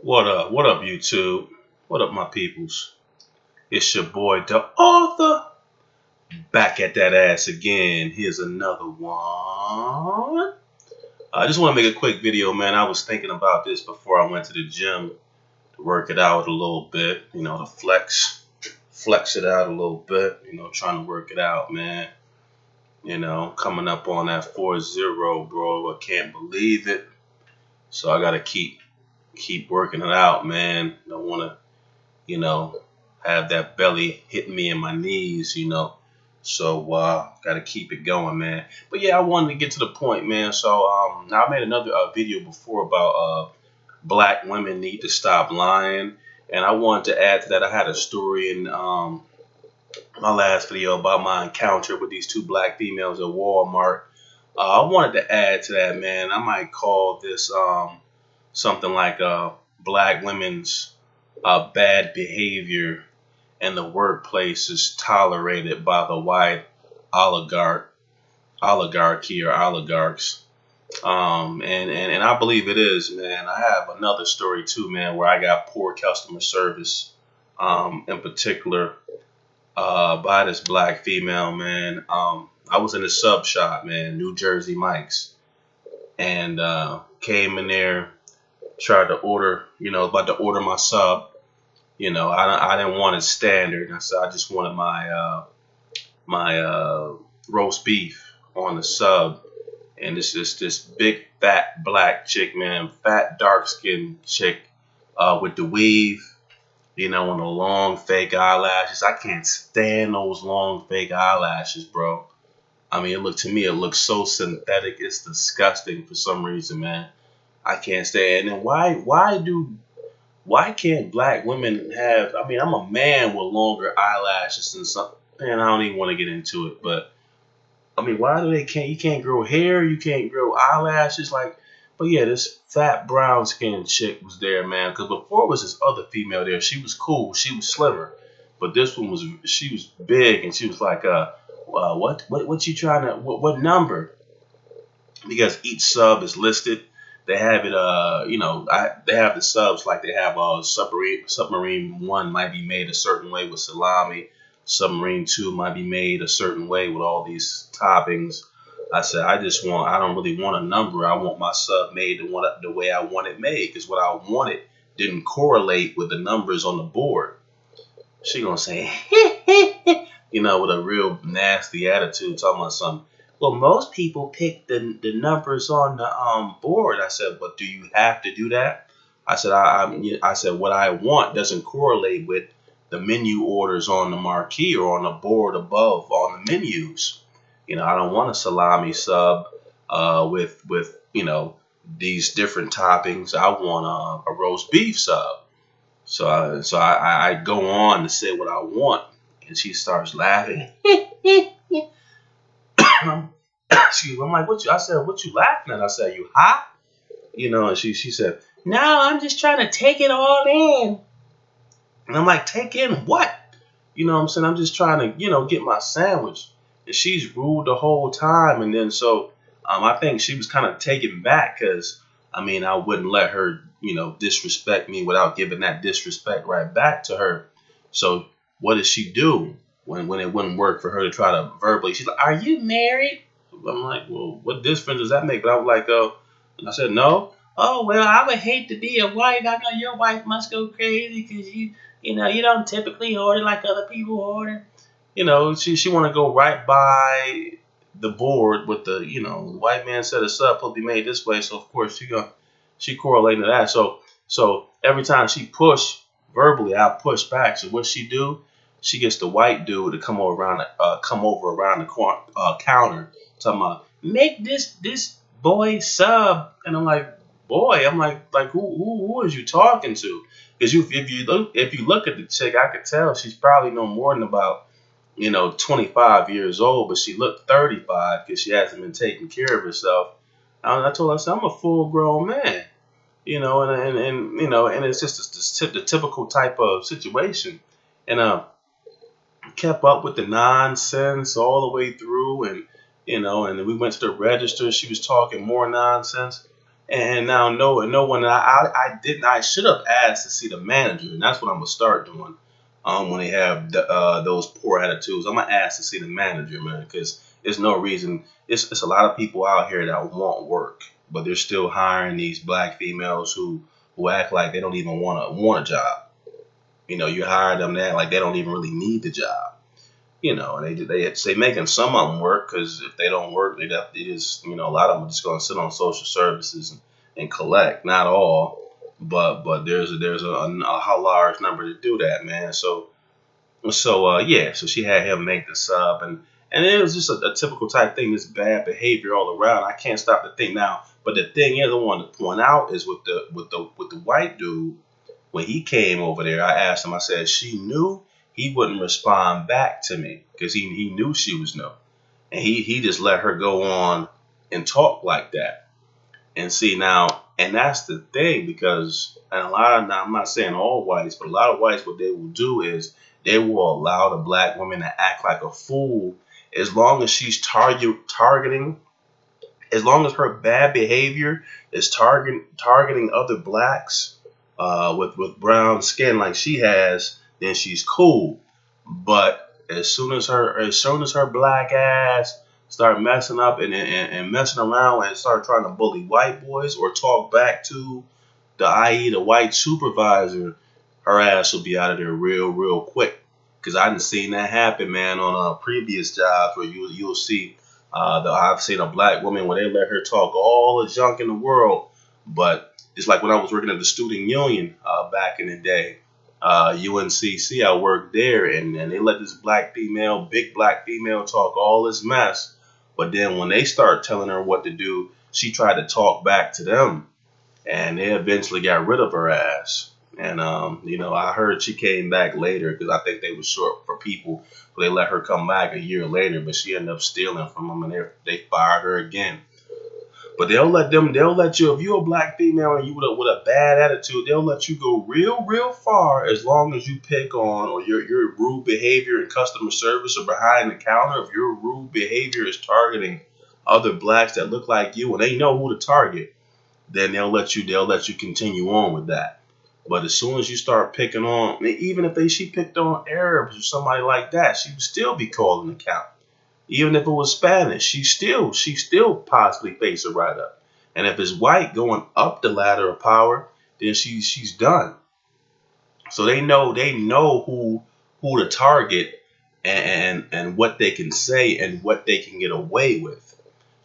What up? What up, YouTube? What up, my peoples? It's your boy, the author, back at that ass again. Here's another one. I just want to make a quick video, man. I was thinking about this before I went to the gym to work it out a little bit, to flex it out a little bit, trying to work it out, man. Coming up on that 4-0, bro. I can't believe it. So I got to keep working it out, man. Don't want to, have that belly hitting me in my knees. So got to keep it going, man. But yeah, I wanted to get to the point, man. So I made another video before about black women need to stop lying, and I wanted to add to that. I had a story in my last video about my encounter with these two black females at Walmart. I wanted to add to that, man. I might call this something like black women's bad behavior in the workplace is tolerated by the white oligarchy or oligarchs. And I believe it is, man. I have another story too, man, where I got poor customer service, in particular, by this black female, man. I was in a sub shop, man, New Jersey Mike's, and came in there, tried to order, about to order my sub. I didn't want it standard. I said I just wanted my roast beef on the sub. And it's just this big fat black chick, man, fat dark skinned chick with the weave, and the long fake eyelashes. I can't stand those long fake eyelashes, bro. I mean, it looks so synthetic. It's disgusting for some reason, man. I can't stand it. And then why can't black women have, I mean, I'm a man with longer eyelashes and some, and I don't even want to get into it, but I mean, why do you can't grow hair, you can't grow eyelashes, but yeah, this fat brown skinned chick was there, man, because before it was this other female there, she was cool, she was slimmer, but this one she was big, and she was like, what you trying to, what number? Because each sub is listed. They have it, they have the subs like they have submarine 1 might be made a certain way with salami. Submarine 2 might be made a certain way with all these toppings. I said, I don't really want a number. I want my sub made the way I want it made, because what I wanted didn't correlate with the numbers on the board. She gonna say, with a real nasty attitude, talking about something. Well, most people pick the numbers on the board. I said, but do you have to do that? I said, I said, what I want doesn't correlate with the menu orders on the marquee or on the board above on the menus. I don't want a salami sub with these different toppings. I want a roast beef sub. So I go on to say what I want, and she starts laughing. Excuse me. I'm like, I said, what you laughing at? I said, you hot? And she said, no, I'm just trying to take it all in. And I'm like, take in what? What I'm saying? I'm just trying to, get my sandwich. And she's rude the whole time. And then so I think she was kind of taken back because, I wouldn't let her, disrespect me without giving that disrespect right back to her. So what does she do when it wouldn't work for her to try to verbally? She's like, are you married? I'm like, well, what difference does that make? But I was like, and I said, no. Oh, well, I would hate to be a wife. I know your wife must go crazy because you don't typically order like other people order. She want to go right by the board with the, the white man set us up, will be made this way. So of course she correlated that. So every time she push verbally, I push back. So what she do? She gets the white dude to come over around the counter, talking about make this boy sub, and I'm like, boy, I'm like who is you talking to? Because if you look at the chick, I could tell she's probably no more than about 25 years old, but she looked 35 because she hasn't been taking care of herself. I told her, I said, I'm a full grown man, and it's just the typical type of situation, and kept up with the nonsense all the way through, and and then we went to the register. She was talking more nonsense, And now no one I didn't I should have asked to see the manager, and that's what I'm gonna start doing. When they have those poor attitudes, I'm gonna ask to see the manager, man, because there's no reason. It's a lot of people out here that want work, but they're still hiring these black females who act like they don't even want a job. You know, you hire them that like they don't even really need the job. You know, and they making some of them work because if they don't work, they just a lot of them are just going to sit on social services and collect. Not all, but there's a large number to do that, man. So she had him make the sub, and it was just a typical type thing. This bad behavior all around. I can't stop to think now. But the thing is, I want to point out is with the white dude. When he came over there, I asked him, I said, she knew he wouldn't respond back to me because he knew she was new. And he just let her go on and talk like that. And see now, and that's the thing because, and a lot of, now I'm not saying all whites, but a lot of whites, what they will do is they will allow the black woman to act like a fool as long as she's targeting, as long as her bad behavior is targeting other blacks with brown skin like she has, then she's cool. But as soon as her black ass start messing up and messing around and start trying to bully white boys or talk back to the white supervisor, her ass will be out of there real quick. Cause I done seen that happen, man, on previous jobs where you'll see I've seen a black woman where they let her talk all the junk in the world, but it's like when I was working at the student union back in the day, UNCC. I worked there, and they let this big black female, talk all this mess. But then when they start telling her what to do, she tried to talk back to them, and they eventually got rid of her ass. And I heard she came back later because I think they were short for people, so they let her come back a year later. But she ended up stealing from them, and they fired her again. But they'll let you, if you're a black female and you with a bad attitude, they'll let you go real far as long as you pick on or your rude behavior in customer service or behind the counter. If your rude behavior is targeting other blacks that look like you and they know who to target, then they'll let you continue on with that. But as soon as you start picking on, even if she picked on Arabs or somebody like that, she would still be called an account. Even if it was Spanish, she still possibly face a write up. And if it's white going up the ladder of power, then she's done. So they know who to target and what they can say and what they can get away with.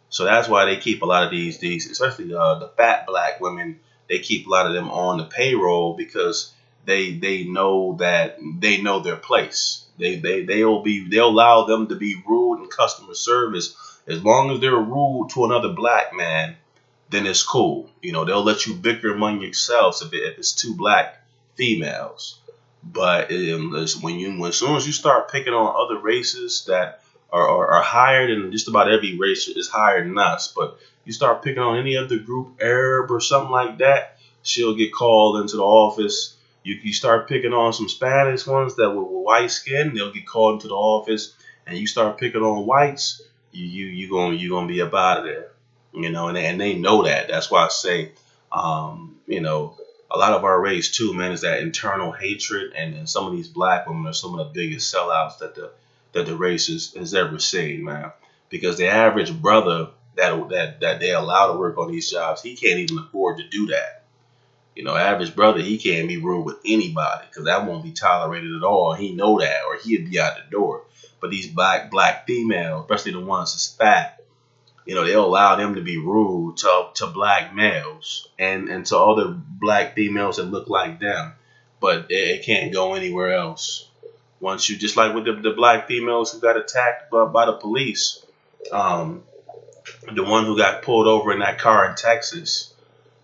So that's why they keep a lot of these especially the fat black women. They keep a lot of them on the payroll because they know their place. They'll allow them to be rude in customer service as long as they're rude to another black man. Then it's cool. They'll let you bicker among yourselves if it's two black females. But as soon as you start picking on other races that are higher than just about every race is higher than us, but you start picking on any other group, Arab or something like that, she'll get called into the office. You start picking on some Spanish ones that with white skin, they'll get called into the office, and you start picking on whites, you gonna be up out of there, and they know that. That's why I say, a lot of our race too, man, is that internal hatred, and some of these black women are some of the biggest sellouts that the race has ever seen, man, because the average brother that they allow to work on these jobs, he can't even afford to do that. Average brother, he can't be rude with anybody because that won't be tolerated at all. He know that, or he'd be out the door. But these black females, especially the ones that's fat, they'll allow them to be rude to black males and to other black females that look like them. But it can't go anywhere else. Once you, just like with the black females who got attacked by the police, the one who got pulled over in that car in Texas.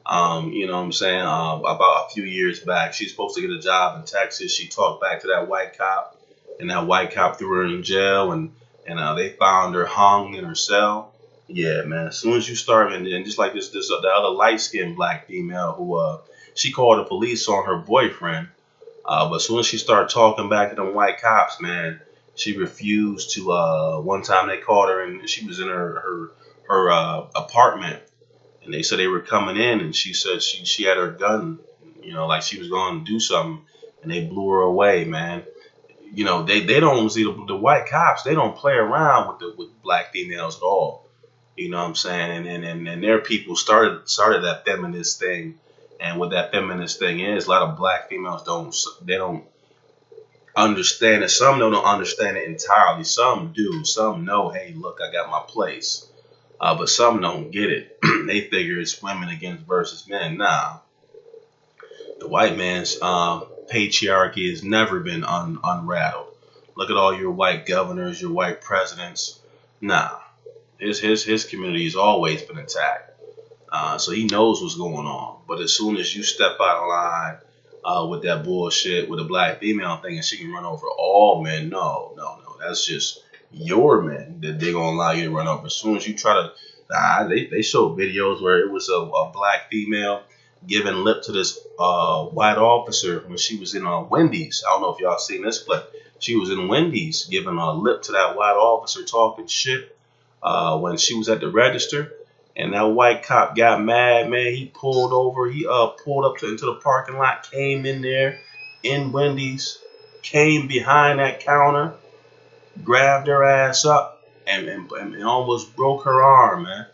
You know what I'm saying? About a few years back, she's supposed to get a job in Texas. She talked back to that white cop, and that white cop threw her in jail, and they found her hung in her cell. Yeah, man. As soon as you start, and just like the other light skinned black female who she called the police on her boyfriend, but as soon as she started talking back to them white cops, man, she refused to. One time they called her, and she was in her apartment. And they said they were coming in, and she said she had her gun, like she was going to do something, and they blew her away, man. They don't see the white cops. They don't play around with black females at all. You know what I'm saying? And their people started that feminist thing, and what that feminist thing is, a lot of black females don't understand it. Some don't understand it entirely. Some do. Some know, hey, look, I got my place. But some don't get it. They figure it's women against versus men. Nah, the white man's patriarchy has never been unrattled. Look at all your white governors, your white presidents. Nah, his community has always been attacked. So he knows what's going on. But as soon as you step out of line with that bullshit with a black female thing, and she can run over all men, no. That's just your men that they're gonna allow you to run over. As soon as you try to, they showed videos where it was a black female giving lip to this white officer when she was in Wendy's. I don't know if y'all seen this, but she was in Wendy's giving a lip to that white officer talking shit when she was at the register. And that white cop got mad, man. He pulled over. He pulled up into the parking lot, came in there in Wendy's, came behind that counter, grabbed her ass up, and almost broke her arm, man.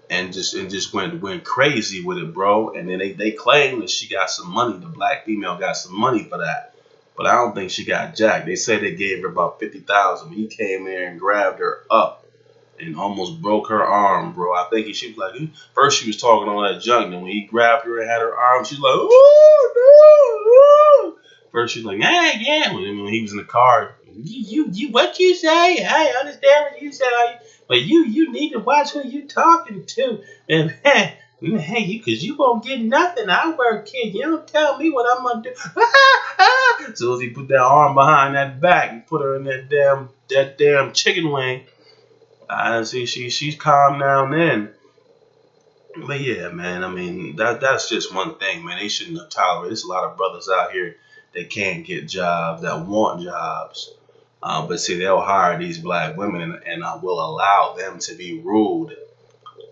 And just went crazy with it, bro. And then they claim that she got some money. The black female got some money for that. But I don't think she got jacked. They say they gave her about $50,000. He came there and grabbed her up and almost broke her arm, bro. I think she was like, first she was talking all that junk, and when he grabbed her and had her arm, she's like, oh, no. First she was like, yeah. When he was in the car, you what you say? I understand what you say, but you need to watch who you talking to, and hey, because you won't get nothing. I work here. You don't tell me what I'm gonna do. As soon as he put that arm behind that back, he put her in that damn chicken wing. I see she's calm down then. But yeah, man, I mean, that's just one thing, man. They shouldn't have tolerated. There's a lot of brothers out here that can't get jobs, that want jobs. But see, they'll hire these black women and will allow them to be rude.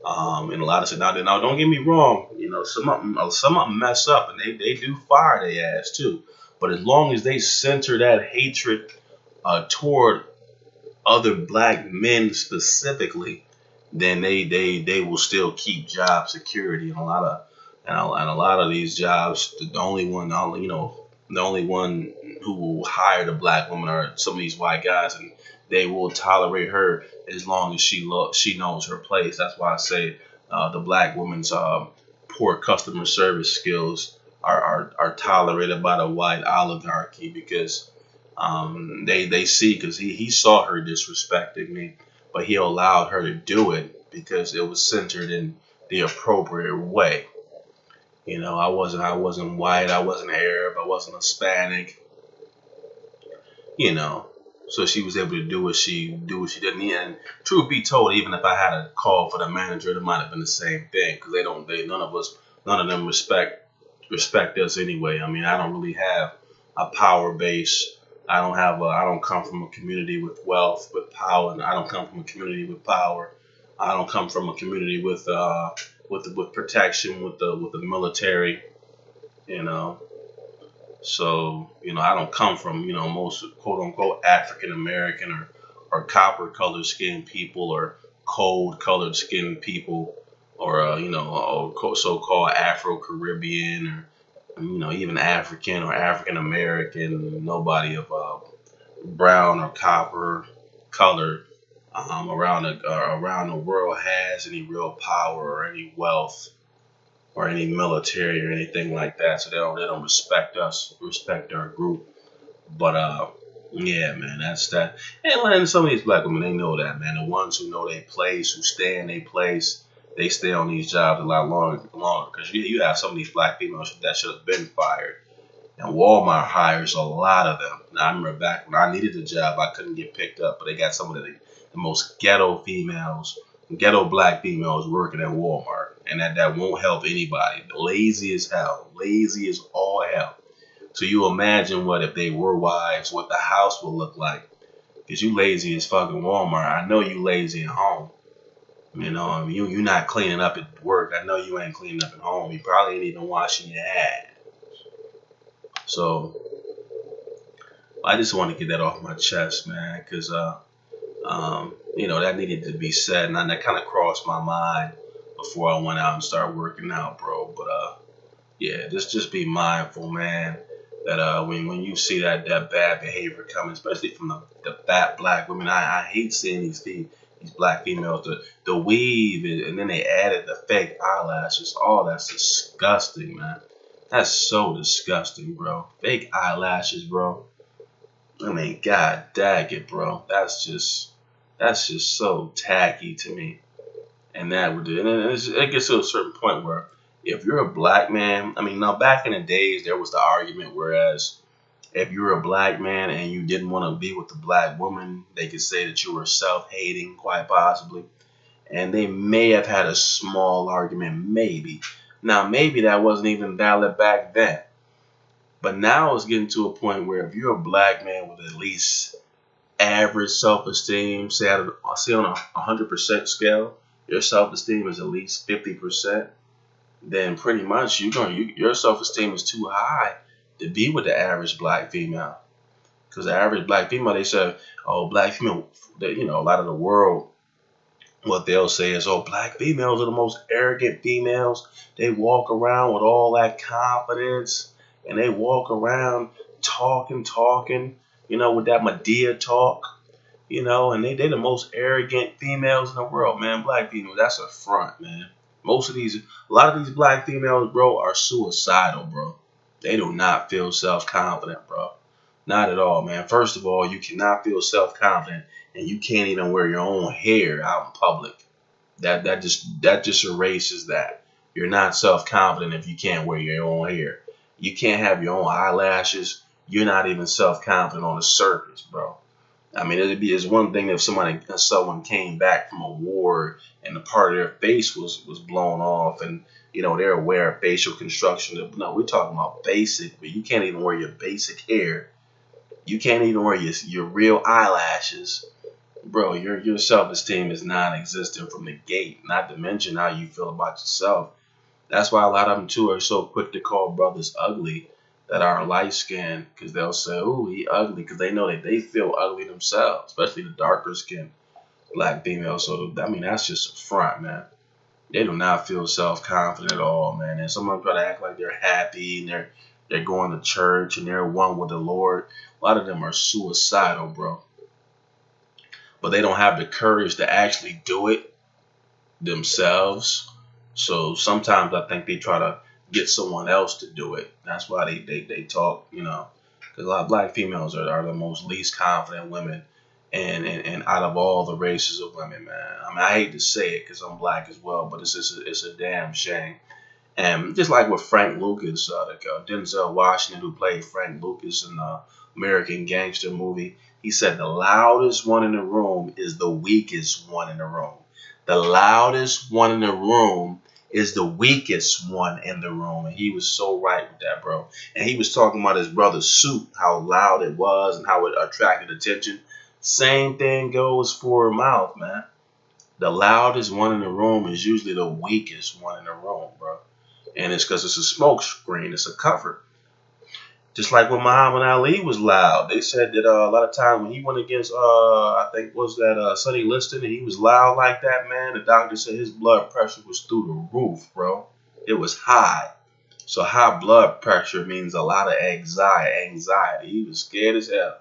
And a lot of now don't get me wrong, some of them mess up and they do fire their ass too. But as long as they center that hatred toward other black men specifically, then they will still keep job security. And a lot of these jobs, the only one who will hire the black woman are some of these white guys, and they will tolerate her as long as she knows her place. That's why I say the black woman's poor customer service skills are tolerated by the white oligarchy, because they see, because he saw her disrespecting me, but he allowed her to do it because it was centered in the appropriate way. I wasn't white, I wasn't Arab, I wasn't Hispanic. So she was able to do what she did. And truth be told, even if I had a call for the manager, it might have been the same thing, because none of them respect us anyway. I mean, I don't really have a power base. I don't come from a community with wealth, with power, and I don't come from a community with power. I don't come from a community with protection, with the military, So, I don't come from, most quote unquote African American or copper colored skinned people, or cold colored skinned people, or so-called Afro Caribbean, or even African or African American. Nobody of brown or copper color around the world has any real power or any wealth or any military or anything like that. So they don't respect us, respect our group. But yeah, man, that's that. And some of these black women, they know that, man. The ones who know their place, who stay in their place, they stay on these jobs a lot longer. Because you have some of these black females that should have been fired. And Walmart hires a lot of them. Now, I remember back when I needed a job, I couldn't get picked up, but they got some of the most ghetto black females working at Walmart. And that won't help anybody. Lazy as hell. Lazy as all hell. So you imagine what if they were wives, what the house would look like. Because you lazy as fucking Walmart. I know you lazy at home. You not cleaning up at work. I know you ain't cleaning up at home. You probably ain't even washing your hands. So I just want to get that off my chest, man, because that needed to be said, and that kind of crossed my mind before I went out and started working out, bro. But yeah, just be mindful, man. That when you see that bad behavior coming, especially from the fat black women, I hate seeing these black females, the weave, and then they added the fake eyelashes. Oh, that's disgusting, man. That's so disgusting, bro. Fake eyelashes, bro. I mean, god dang it, bro. That's just so tacky to me. And that would do, and it gets to a certain point where if you're a black man, I mean, now back in the days there was the argument, whereas if you were a black man and you didn't want to be with a black woman, they could say that you were self-hating, quite possibly, and they may have had a small argument, maybe. Now, maybe that wasn't even valid back then, but now it's getting to a point where if you're a black man with at least average self-esteem, say on a 100% scale, your self-esteem is at least 50%, then pretty much your self-esteem is too high to be with the average black female. Because the average black female, they say, oh, black female, a lot of the world, what they'll say is, oh, black females are the most arrogant females. They walk around with all that confidence, and they walk around talking, with that Medea talk, and they're the most arrogant females in the world, man. Black females, that's a front, man. A lot of these black females, bro, are suicidal, bro. They do not feel self-confident, bro. Not at all, man. First of all, you cannot feel self-confident, and you can't even wear your own hair out in public. That just erases that. You're not self-confident if you can't wear your own hair. You can't have your own eyelashes. You're not even self-confident on the surface, bro. I mean, it's one thing if someone came back from a war and the part of their face was blown off, and they're aware of facial construction. No, we're talking about basic, but you can't even wear your basic hair. You can't even wear your real eyelashes, bro. Your self-esteem is non-existent from the gate. Not to mention how you feel about yourself. That's why a lot of them too are so quick to call brothers ugly that are light skinned, because they'll say, "Oh, he ugly," because they know that they feel ugly themselves, especially the darker skinned black females. So I mean, that's just a front, man. They do not feel self confident at all, man. And some of them try to act like they're happy and they're going to church and they're one with the Lord. A lot of them are suicidal, bro. But they don't have the courage to actually do it themselves. So sometimes I think they try to get someone else to do it. That's why they talk, because a lot of black females are the most least confident women, and out of all the races of women, man. I mean, I hate to say it because I'm black as well, but it's a damn shame. And just like with Frank Lucas, Denzel Washington, who played Frank Lucas in the American Gangster movie, he said the loudest one in the room is the weakest one in the room. The loudest one in the room is the weakest one in the room. And he was so right with that, bro. And he was talking about his brother's suit, how loud it was and how it attracted attention. Same thing goes for mouth, man. The loudest one in the room is usually the weakest one in the room, bro. And it's because it's a smoke screen. It's a cover. Just like when Muhammad Ali was loud. They said that a lot of times when he went against, I think was that Sonny Liston, and he was loud like that, man. The doctor said his blood pressure was through the roof, bro. It was high. So high blood pressure means a lot of anxiety. He was scared as hell.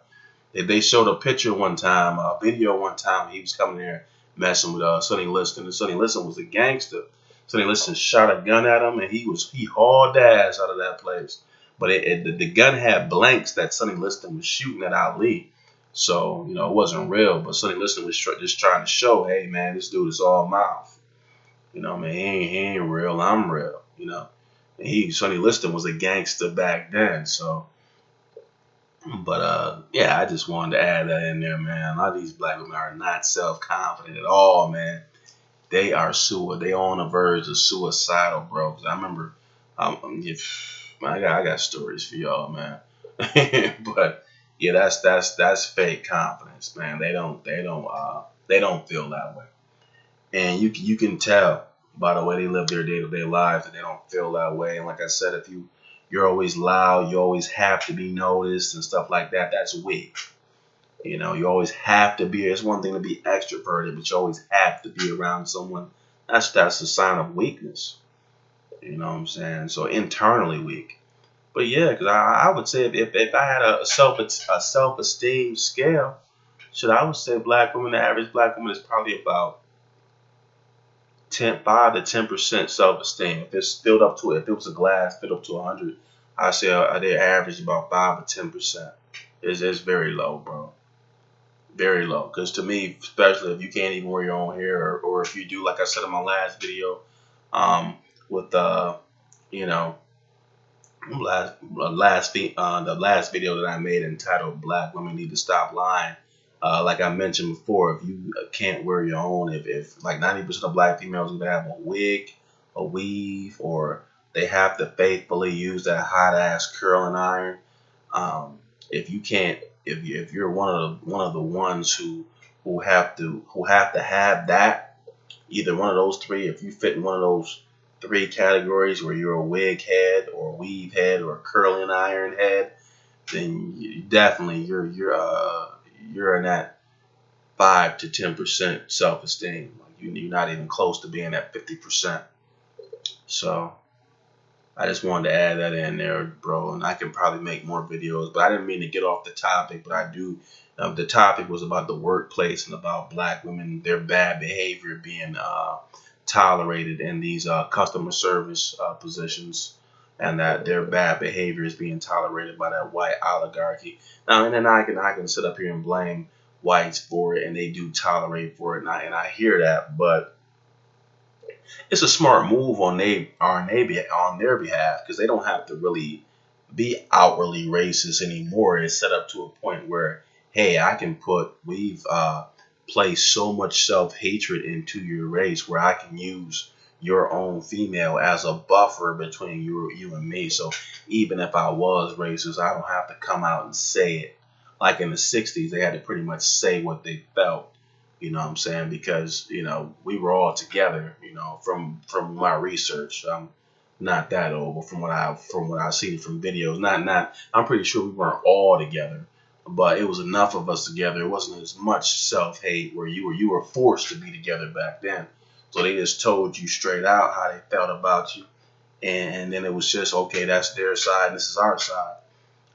They showed a picture one time, a video one time. He was coming there messing with Sonny Liston, and Sonny Liston was a gangster. Sonny Liston shot a gun at him, and he hauled ass out of that place. But the gun had blanks that Sonny Liston was shooting at Ali. So, it wasn't real. But Sonny Liston was just trying to show, hey, man, this dude is all mouth. Man, he ain't real. I'm real, And Sonny Liston was a gangster back then. So, but, yeah, I just wanted to add that in there, man. A lot of these black women are not self-confident at all, man. They are they on the verge of suicidal, bro. 'Cause I remember, I got stories for y'all, man. But yeah, that's fake confidence, man. They don't feel that way. And you can tell by the way they live their day-to-day lives that they don't feel that way. And like I said, if you're always loud, you always have to be noticed and stuff like that, that's weak. You know, you always have to be. It's one thing to be extroverted, but you always have to be around someone. That's a sign of weakness. You know what I'm saying? So internally weak. But yeah, because I would say if I had a self-esteem scale, I would say black women, the average black woman is probably about 5 to 10% self-esteem. If it's filled up to if it was a glass filled up to 100, I say they average about 5 to 10%. It's very low, bro. Very low. Because to me, especially if you can't even wear your own hair, or if you do, like I said in my last video, with you know, the last video that I made entitled "Black Women Need to Stop Lying." Like I mentioned before, if you can't wear your own, if like 90% of black females either have a wig, a weave, or they have to faithfully use that hot ass curling iron. If you can't, if you're one of the ones who have to have that, either one of those three, if you fit in one of those three categories where you're a wig head or a weave head or a curling iron head, then definitely you're in that 5 to 10% self-esteem. Like you're not even close to being at 50%. So I just wanted to add that in there, bro. And I can probably make more videos, but I didn't mean to get off the topic. But I do. The topic was about the workplace and about black women, their bad behavior being tolerated in these customer service positions, and that their bad behavior is being tolerated by that white oligarchy. Now, and then I can sit up here and blame whites for it, and they do tolerate for it, and I hear that, but it's a smart move on their behalf, because they don't have to really be outwardly racist anymore. It's set up to a point where, hey, we've placed so much self-hatred into your race where I can use your own female as a buffer between you and me. So even if I was racist, I don't have to come out and say it. Like in the 60s, they had to pretty much say what they felt. You know what I'm saying? Because, we were all together, from my research. I'm not that old, but from what I've seen from videos, I'm pretty sure we weren't all together, but it was enough of us together. It wasn't as much self-hate where you were forced to be together back then. So they just told you straight out how they felt about you. And then it was just, okay, that's their side and this is our side.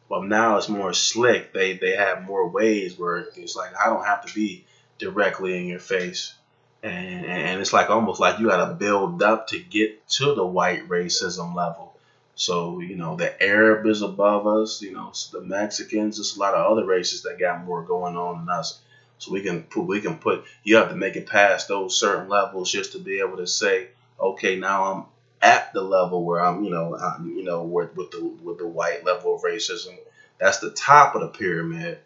But now it's more slick. They have more ways where it's like, I don't have to be directly in your face. And it's like almost like you got to build up to get to the white racism level. So, the Arab is above us, the Mexicans, there's a lot of other races that got more going on than us. So you have to make it past those certain levels just to be able to say, okay, now I'm at the level where I'm, with the white level of racism. That's the top of the pyramid.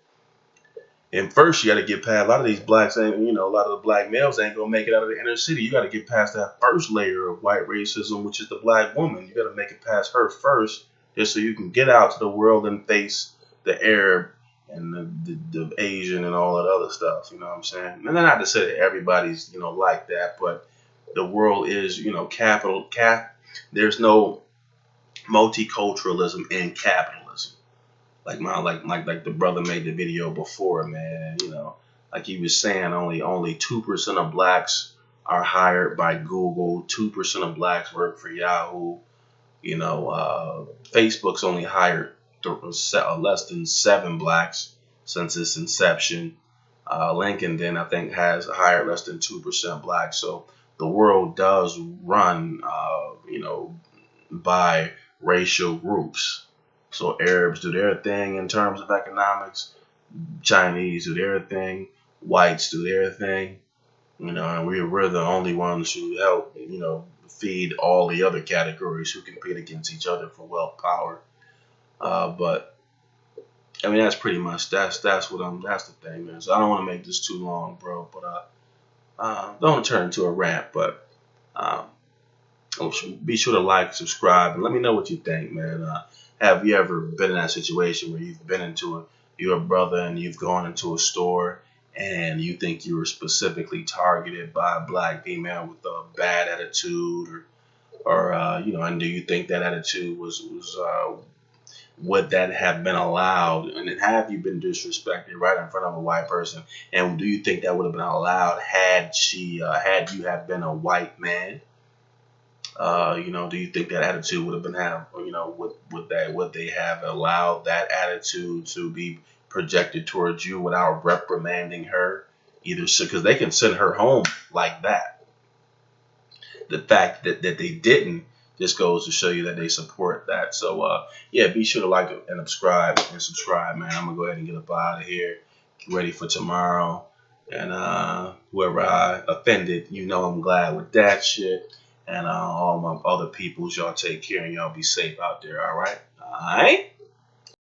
And first, you got to get past a lot of these blacks, and a lot of the black males ain't gonna make it out of the inner city. You got to get past that first layer of white racism, which is the black woman. You got to make it past her first, just so you can get out to the world and face the Arab and the Asian and all that other stuff. You know what I'm saying? And not to say that everybody's like that, but the world is There's no multiculturalism in capitalism. Like the brother made the video before, man. Like he was saying, only 2% of blacks are hired by Google. 2% of blacks work for Yahoo. Facebook's only hired less than 7 blacks since its inception. LinkedIn, I think, has hired less than 2% blacks. So the world does run, by racial groups. So Arabs do their thing in terms of economics. Chinese do their thing. Whites do their thing. And we're the only ones who help, feed all the other categories who compete against each other for wealth, power. But I mean, that's pretty much that's the thing, man. So I don't want to make this too long, bro. But don't turn into a rant. But be sure to like, subscribe, and let me know what you think, man. Have you ever been in that situation where you're a brother and you've gone into a store and you think you were specifically targeted by a black female with a bad attitude, or you know, and do you think that attitude was would that have been allowed, and have you been disrespected right in front of a white person, and do you think that would have been allowed had had you have been a white man? You know, do you think that attitude would have been have, you know, would they have allowed that attitude to be projected towards you without reprimanding her? Either so, because they can send her home like that. The fact that they didn't just goes to show you that they support that. So yeah, be sure to like and subscribe, man. I'm gonna go ahead and get up out of here. Get ready for tomorrow. And whoever I offended, you know I'm glad with that shit. And all my other peoples, y'all take care and y'all be safe out there, all right? All right?